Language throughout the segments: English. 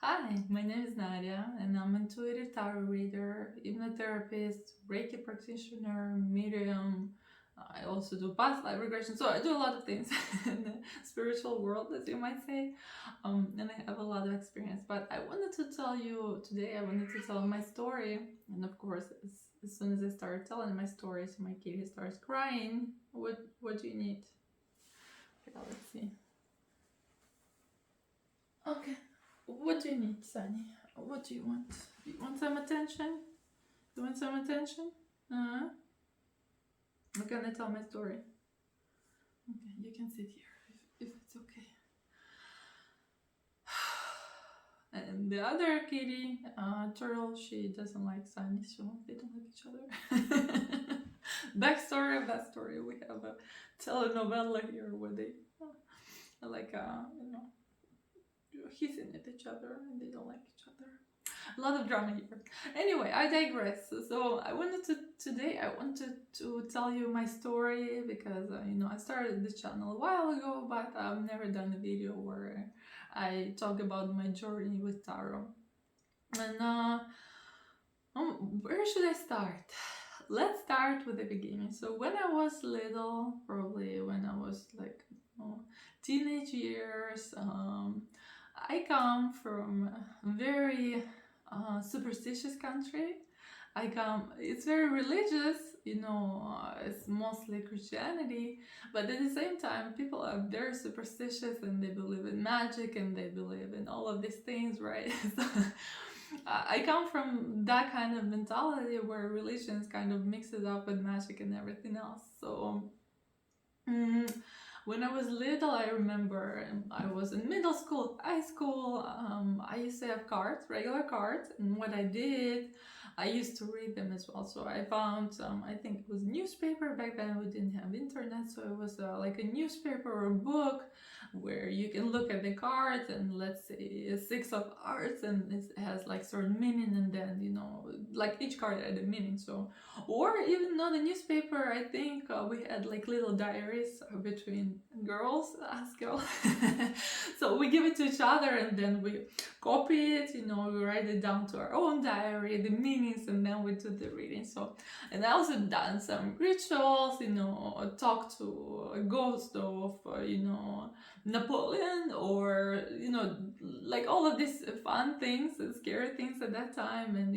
Hi, my name is Nadia, and I'm an intuitive tarot reader, hypnotherapist, Reiki practitioner, medium. I also do past life regression, so I do a lot of things in the spiritual world, as you might say, and I have a lot of experience. But I wanted to tell you today. I wanted to tell my story, and of course, as soon as I started telling my stories, my kitty starts crying. What do you need? Yeah, let's see. Okay. What do you need, Sunny? What do you want? You want some attention? You want some attention? Uh-huh. I'm gonna tell my story. Okay, you can sit here if it's okay. And the other kitty, Turtle, she doesn't like Sunny, so they don't like each other. Backstory of that story. We have a telenovela here where they like, hissing at each other and they don't like each other. A lot of drama here. Anyway, I digress. So I wanted to tell you my story because I started this channel a while ago, but I've never done a video where I talk about my journey with tarot. And where should I start? Let's start with the beginning. So when I was little, probably when I was like teenage years, I come from a very superstitious country. It's very religious, it's mostly Christianity, but at the same time, people are very superstitious and they believe in magic and they believe in all of these things, right? So, I come from that kind of mentality where religions kind of mixes up with magic and everything else. So, when I was little, I remember I was in middle school, high school. I used to have cards, regular cards, and what I did, I used to read them as well. So I found, I think it was newspaper back then. We didn't have internet, so it was like a newspaper or a book where you can look at the cards and let's say a six of hearts, and it has like certain meaning, and then like each card had a meaning. So, or even not a newspaper, I think we had like little diaries between girls, us girls. So we give it to each other and then we copy it, we write it down to our own diary, the meanings, and then we do the reading. So, and I also done some rituals, talk to a ghost of, Napoleon, or like all of these fun things, scary things at that time. And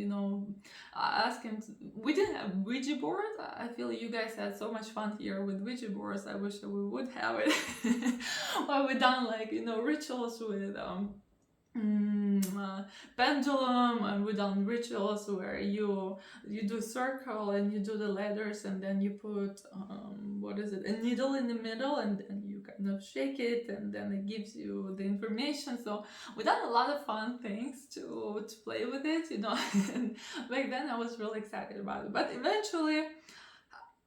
I asked him we didn't have Ouija boards. I feel you guys had so much fun here with Ouija boards. I wish that we would have it. Well, we done like rituals with pendulum, and we done rituals where you do circle and you do the letters, and then you put a needle in the middle, and then you kind of shake it, and then it gives you the information. So we done a lot of fun things to play with it, and back then I was really excited about it. But eventually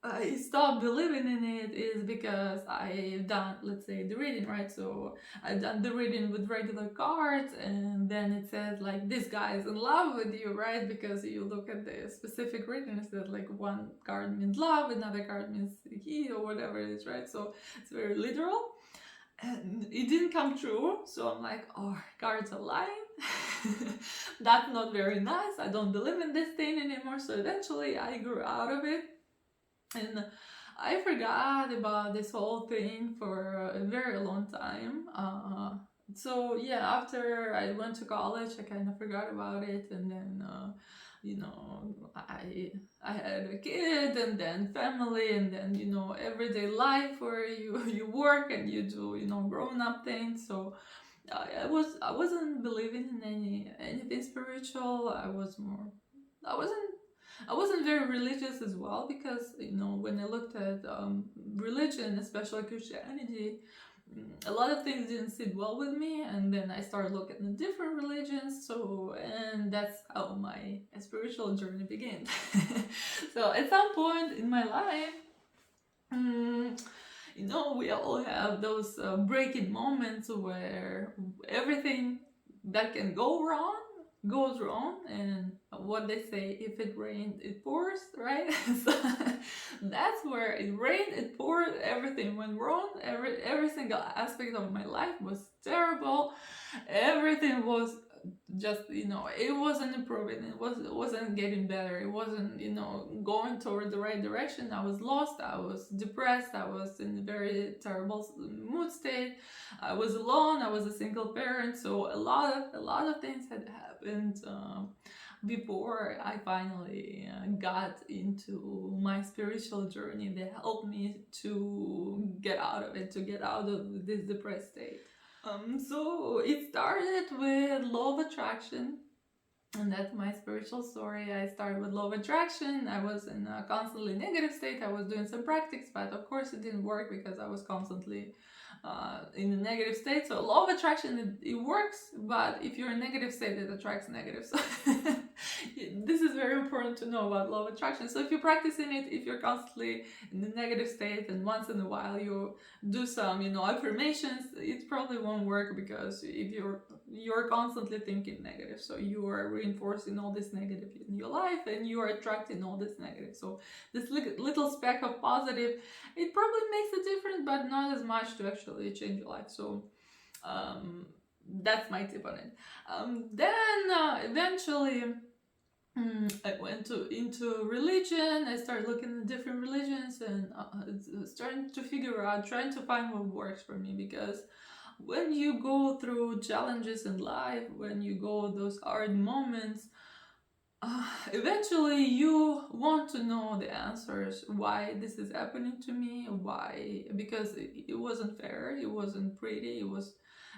I stopped believing in it is because I've done, let's say, the reading, right? So I've done the reading with regular cards, and then it says like this guy is in love with you, right? Because you look at the specific reading, it says like one card means love, another card means he, or whatever it is, right? So it's very literal, and it didn't come true. So I'm like, oh, cards are lying. That's not very nice. I don't believe in this thing anymore. So eventually I grew out of it. And I forgot about this whole thing for a very long time. So yeah, after I went to college, I kind of forgot about it, and then I had a kid, and then family, and then everyday life where you work and you do grown up things. So I wasn't believing in anything spiritual. I wasn't very religious as well, because when I looked at religion, especially Christianity, a lot of things didn't sit well with me, and then I started looking at different religions. So, and that's how my spiritual journey began. So at some point in my life, we all have those breaking moments where everything that can go wrong goes wrong, and what they say, if it rained it pours, right? So that's where it rained, it poured, everything went wrong. Every single aspect of my life was terrible. Everything was just, it wasn't improving. It wasn't getting better. It wasn't, going toward the right direction. I was lost. I was depressed. I was in a very terrible mood state. I was alone. I was a single parent. So a lot of things had happened before I finally got into my spiritual journey that helped me to get out of it, to get out of this depressed state. So it started with law of attraction, and that's my spiritual story. I started with law of attraction. I was in a constantly negative state. I was doing some practice, but of course it didn't work because I was constantly in a negative state. So law of attraction, it works, but if you're in a negative state, it attracts negative. So this is very important to know about law of attraction. So if you're practicing it, if you're constantly in the negative state and once in a while you do some, affirmations, it probably won't work, because if you're constantly thinking negative, so you are reinforcing all this negative in your life and you are attracting all this negative. So this little speck of positive, it probably makes a difference, but not as much to actually change your life. So that's my tip on it. Then eventually I went into religion. I started looking at different religions and starting to figure out, trying to find what works for me, because when you go through challenges in life, when you go those hard moments, eventually you want to know the answers, why this is happening to me, why, because it wasn't fair, it wasn't pretty,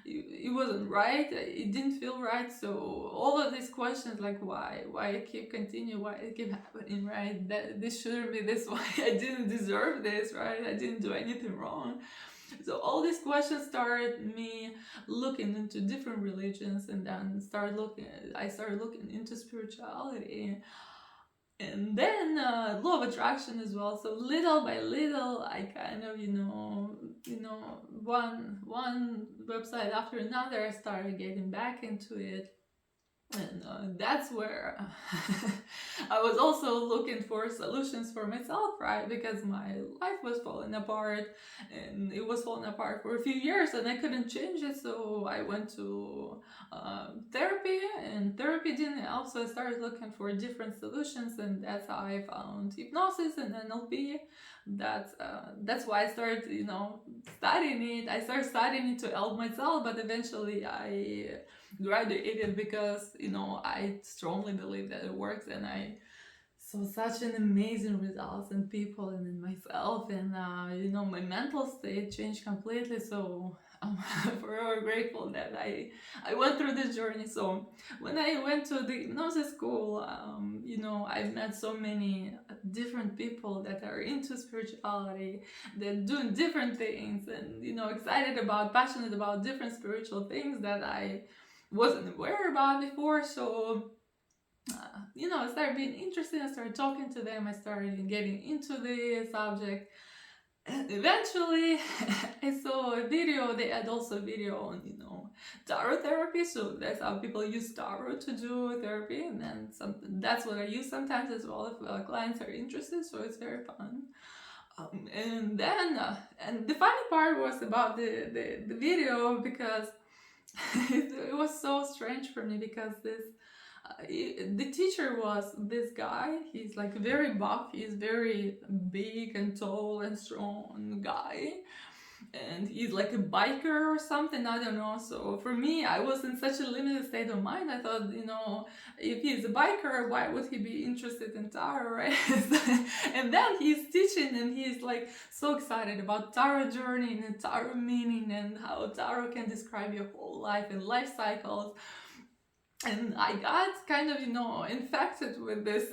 it wasn't right, it didn't feel right. So all of these questions, like why I keep continue, why it keep happening, right, that this shouldn't be this way, I didn't deserve this, right, I didn't do anything wrong. So all these questions started me looking into different religions, and then I started looking into spirituality, and then law of attraction as well. So little by little, I kind of, one website after another, I started getting back into it. And that's where I was also looking for solutions for myself, right? Because my life was falling apart, and it was falling apart for a few years, and I couldn't change it. So I went to therapy, and therapy didn't help. So I started looking for different solutions, and that's how I found hypnosis and NLP. That's why I started, studying it. I started studying it to help myself, but eventually I graduated because I strongly believe that it works, and I saw such an amazing results in people and in myself, and my mental state changed completely. So I'm forever grateful that I went through this journey. So when I went to the hypnosis school, I've met so many different people that are into spirituality, that doing different things, and excited about, passionate about different spiritual things that I wasn't aware about before. So I started being interested. I started talking to them. I started getting into the subject, and eventually I saw a video. They had also a video on tarot therapy. So that's how people use tarot to do therapy, and then that's what I use sometimes as well if clients are interested. So it's very fun. And then and the funny part was about the video, because it was so strange for me, because the teacher was this guy. He's like very buff, he's very big and tall and strong guy, and he's like a biker or something, I don't know. So for me, I was in such a limited state of mind. I thought, if he's a biker, why would he be interested in tarot, right? And then he's teaching, and he's like so excited about tarot journey and tarot meaning, and how tarot can describe your whole life and life cycles. And I got kind of, infected with this,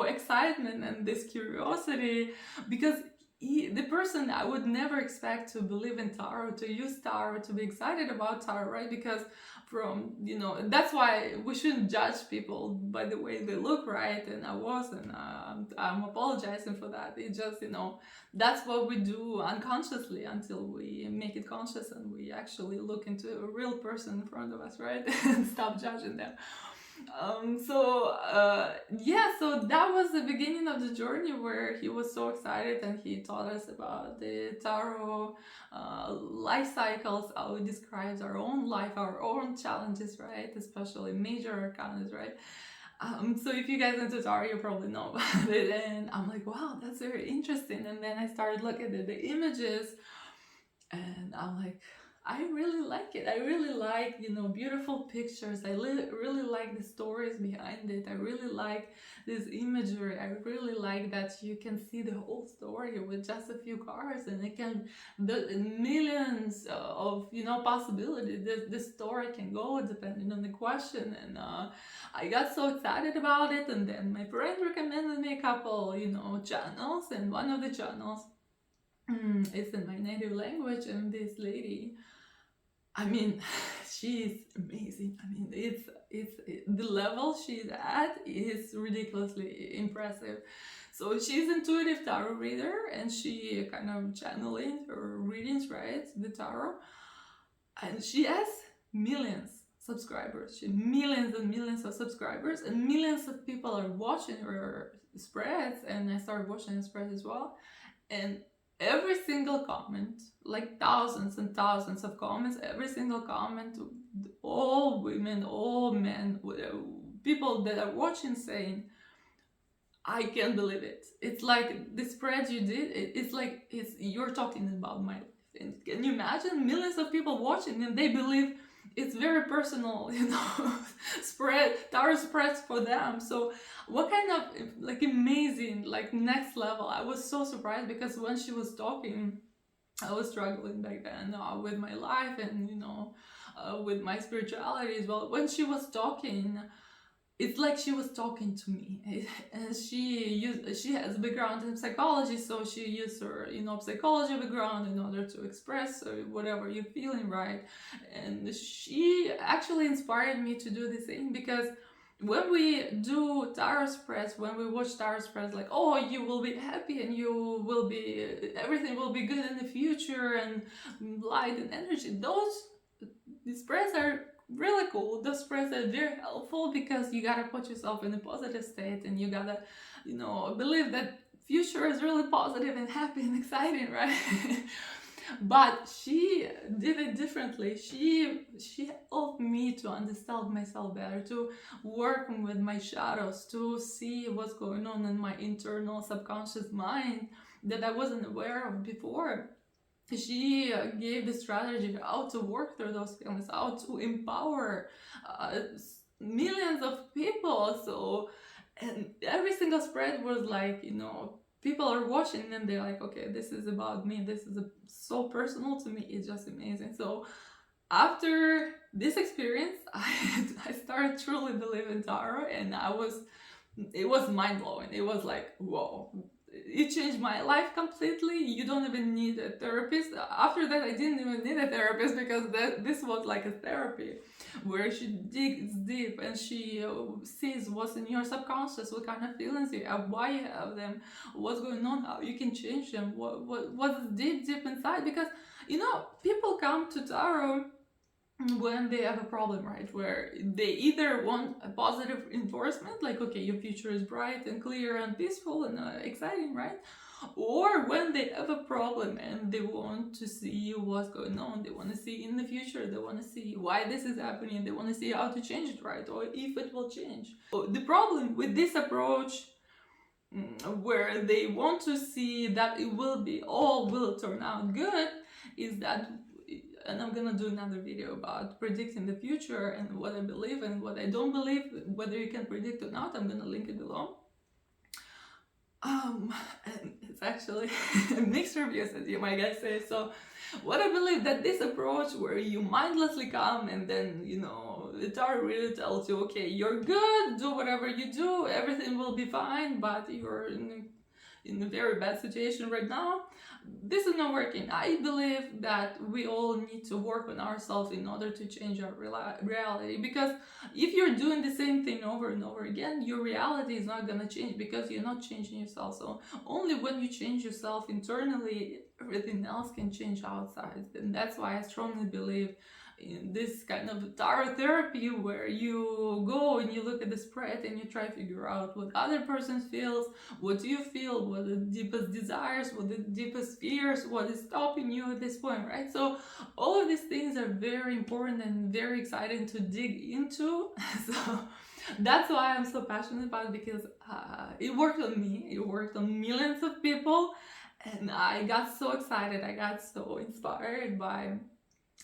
excitement and this curiosity, because the person I would never expect to believe in tarot, to use tarot, to be excited about tarot, right? Because that's why we shouldn't judge people by the way they look, right? And I was, and I'm apologizing for that. It just, that's what we do unconsciously until we make it conscious and we actually look into a real person in front of us, right? And stop judging them. Yeah, so that was the beginning of the journey where he was so excited and he taught us about the tarot life cycles, how it describes our own life, our own challenges, right? Especially major arcanas, right? So if you guys into tarot, you probably know about it. And I'm like, wow, that's very interesting. And then I started looking at the images and I'm like, I really like it. I really like, beautiful pictures. I really like the stories behind it. I really like this imagery. I really like that you can see the whole story with just a few cards, and it can the millions of possibilities. This story can go depending on the question, and I got so excited about it. And then my friend recommended me a couple channels, and one of the channels it's in my native language, and this lady, I mean, she's amazing. I mean, the level she's at is ridiculously impressive. So she's intuitive tarot reader, and she kind of channeling her readings, right, the tarot, and she has millions subscribers. She millions and millions of subscribers, and millions of people are watching her spreads, and I started watching the spreads as well. And every single comment, like thousands and thousands of comments, every single comment, all women, all men, people that are watching saying, I can't believe it. It's like the spread you did, it's like you're talking about my life. And can you imagine millions of people watching and they believe it's very personal, tarot spreads for them. So what kind of like amazing, like next level. I was so surprised because when she was talking, I was struggling back then with my life and with my spirituality as well. When she was talking, it's like she was talking to me. And she has a background in psychology, so she used her psychology background in order to express whatever you're feeling, right? And she actually inspired me to do the same, because when we do tarot spreads, when we watch tarot spreads, like, oh, you will be happy and everything will be good in the future and light and energy, these spreads are really cool. Those spreads are very helpful because you gotta put yourself in a positive state, and you gotta believe that future is really positive and happy and exciting, right? But she did it differently. She helped me to understand myself better, to work with my shadows, to see what's going on in my internal subconscious mind that I wasn't aware of before. She gave the strategy how to work through those feelings, how to empower millions of people. So, and every single spread was like, people are watching and they're like, okay, this is about me. This is so personal to me. It's just amazing. So after this experience, I started truly believing tarot, and it was mind blowing. It was like, whoa, it changed my life completely. You don't even need a therapist. After that, I didn't even need a therapist, because this was like a therapy where she digs deep and she sees what's in your subconscious, what kind of feelings you have, why you have them, what's going on, how you can change them, what's deep inside. Because people come to tarot when they have a problem, right, where they either want a positive reinforcement, like, okay, your future is bright and clear and peaceful and exciting, right, or when they have a problem and they want to see what's going on, they want to see in the future, they want to see why this is happening, they want to see how to change it, right, or if it will change. So the problem with this approach, where they want to see that all will turn out good, is that, and I'm gonna do another video about predicting the future and what I believe and what I don't believe, whether you can predict or not. I'm gonna link it below. And it's actually mixed reviews, as you might guys say. So what I believe, that this approach where you mindlessly come and then the tarot really tells you, okay, you're good, do whatever you do, everything will be fine, but you're in a very bad situation right now, this is not working. I believe that we all need to work on ourselves in order to change our reality, because if you're doing the same thing over and over again, your reality is not going to change, because you're not changing yourself. So only when you change yourself internally, everything else can change outside. And that's why I strongly believe in this kind of tarot therapy where you go and you look at the spread and you try to figure out what other person feels, what you feel, what the deepest desires, what the deepest fears, what is stopping you at this point, right? So all of these things are very important and very exciting to dig into. So that's why I'm so passionate about it, because it worked on me, it worked on millions of people, and I got so excited, I got so inspired by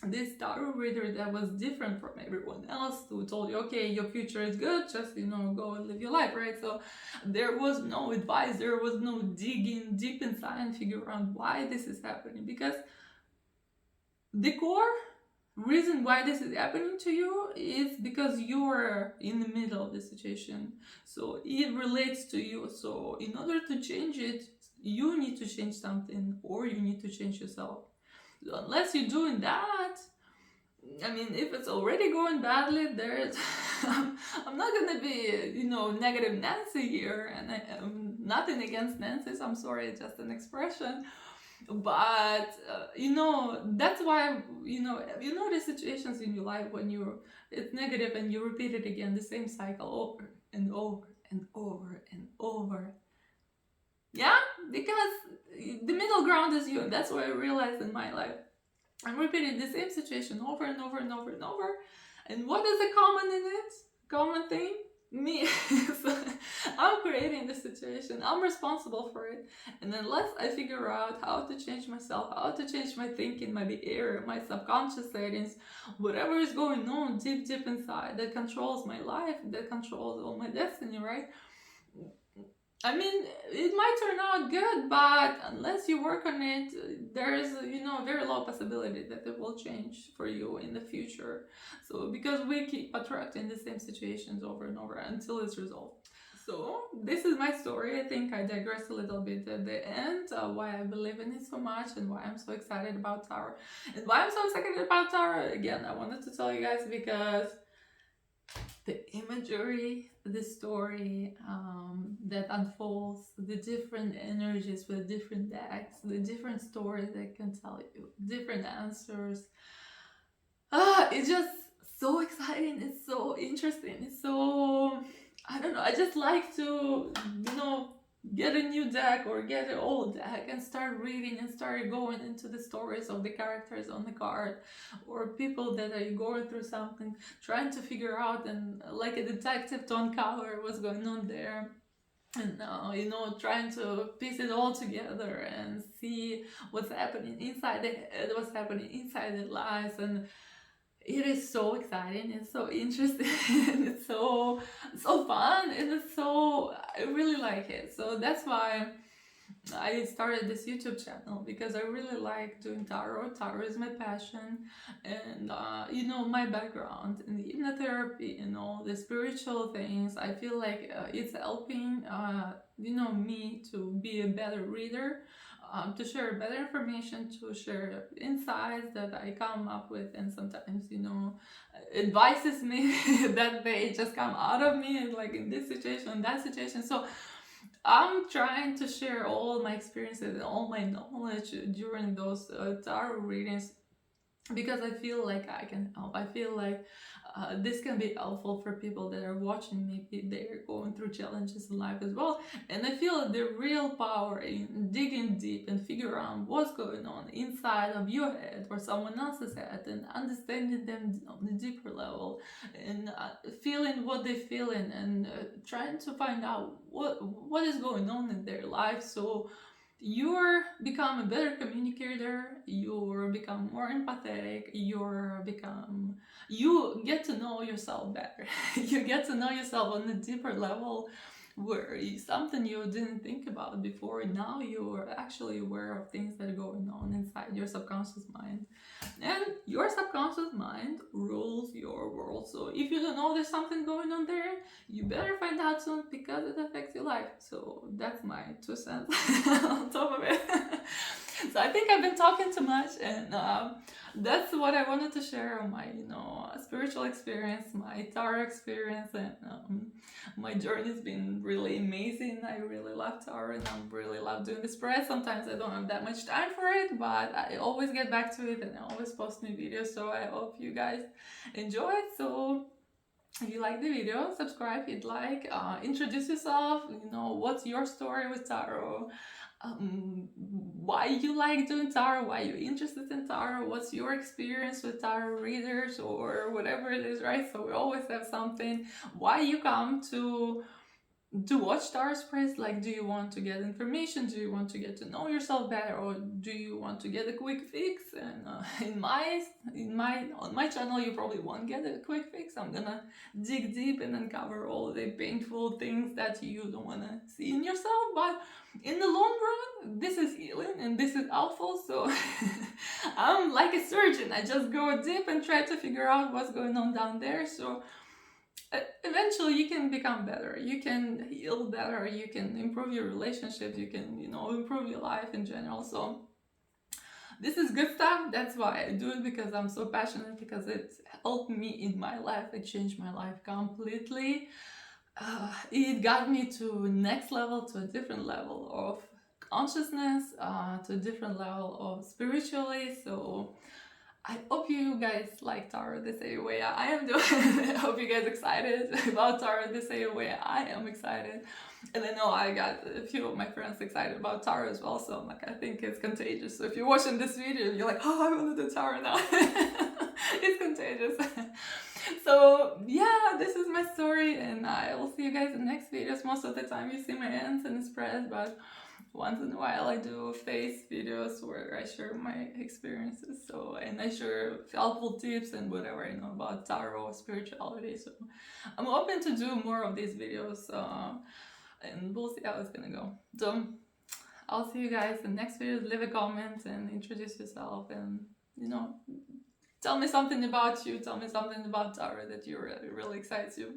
this tarot reader that was different from everyone else, who told you, okay, your future is good, just, you know, go and live your life, right? So there was no advice, there was no digging deep inside and figure out why this is happening, because the core reason why this is happening to you is because you're in the middle of the situation, so it relates to you. So in order to change it, you need to change something, or you need to change yourself. Unless you're doing that, I mean, if it's already going badly, there's I'm not gonna be, you know, negative Nancy here, and I'm nothing against Nancy's, I'm sorry, it's just an expression. But you know, that's why, you know the situations in your life when it's negative and you repeat it again, the same cycle over and over and over and over. Yeah, because the middle ground is you. That's what I realized in my life. I'm repeating the same situation over and over and over and over. And what is the common in it? Common thing? Me. So I'm creating the situation. I'm responsible for it. And unless I figure out how to change myself, how to change my thinking, my behavior, my subconscious settings, whatever is going on deep, deep inside that controls my life, that controls all my destiny, right? I mean, it might turn out good, but unless you work on it, there's, you know, a very low possibility that it will change for you in the future. So, because we keep attracting the same situations over and over until it's resolved. So, this is my story. I think I digressed a little bit at the end, why I believe in it so much and why I'm so excited about tarot. And why I'm so excited about tarot, again, I wanted to tell you guys because the imagery, the story that unfolds, the different energies with different decks, the different stories that can tell you, different answers. It's just so exciting, it's so interesting, it's so, I don't know, I just like to, you know, get a new deck or get an old deck and start reading and start going into the stories of the characters on the card, or people that are going through something, trying to figure out, and like a detective to uncover what's going on there. And you know, trying to piece it all together and see what's happening inside the head, what's happening inside the lives. And it is so exciting, it's so interesting, and it's so fun, and it's so, I really like it. So that's why I started this YouTube channel, because I really like doing tarot. Tarot is my passion, and you know, my background in the hypnotherapy and all the spiritual things, I feel like it's helping you know, me to be a better reader, to share better information, to share insights that I come up with, and sometimes, you know, advices me that they just come out of me, like in this situation, that situation. So I'm trying to share all my experiences and all my knowledge during those tarot readings, because I feel like I can help. I feel like this can be helpful for people that are watching. Maybe they're going through challenges in life as well, and I feel the real power in digging deep and figure out what's going on inside of your head or someone else's head, and understanding them on a deeper level, and feeling what they're feeling, and trying to find out what is going on in their life. So you're become a better communicator, you become more empathetic, you get to know yourself better. You get to know yourself on a deeper level, where something you didn't think about before, now you're actually aware of things that are going on inside your subconscious mind. And your subconscious mind rules your world. So if you don't know there's something going on there, you better find out soon, because it affects your life. So that's my 2 cents on top of it. So I think I've been talking too much, and that's what I wanted to share on my, spiritual experience, my tarot experience, and my journey's been really amazing. I really love tarot, and I really love doing this spread. Sometimes I don't have that much time for it, but I always get back to it, and I always post new videos. So I hope you guys enjoy it. So if you like the video, subscribe, hit like, introduce yourself, what's your story with tarot, why you like doing tarot, why you're interested in tarot, what's your experience with tarot readers or whatever it is, right? So we always have something, why you come to watch tarot spreads. Like, do you want to get information, do you want to get to know yourself better, or do you want to get a quick fix? And on my channel you probably won't get a quick fix. I'm gonna dig deep and uncover all the painful things that you don't want to see in yourself, but in the long run this is healing and this is helpful. So I'm like a surgeon, I just go deep and try to figure out what's going on down there. So eventually you can become better, you can heal better, you can improve your relationships, you can improve your life in general. So this is good stuff. That's why I do it, because I'm so passionate, because it helped me in my life. It changed my life completely. It got me to next level, to a different level of consciousness, to a different level of spiritually. So I hope you guys like tarot the same way I am doing. I hope you guys excited about tarot the same way I am excited. And I know I got a few of my friends excited about tarot as well, so I'm like, I think it's contagious. So if you're watching this video and you're like, oh, I want to do tarot now, it's contagious. So yeah, this is my story, and I will see you guys in the next videos. Most of the time you see my hands and spreads, but once in a while I do face videos where I share my experiences, so, and I share helpful tips and whatever I know about tarot, spirituality. So I'm hoping to do more of these videos, and we'll see how it's gonna go. So I'll see you guys in the next video. Leave a comment and introduce yourself, and tell me something about you, tell me something about tarot that really excites you.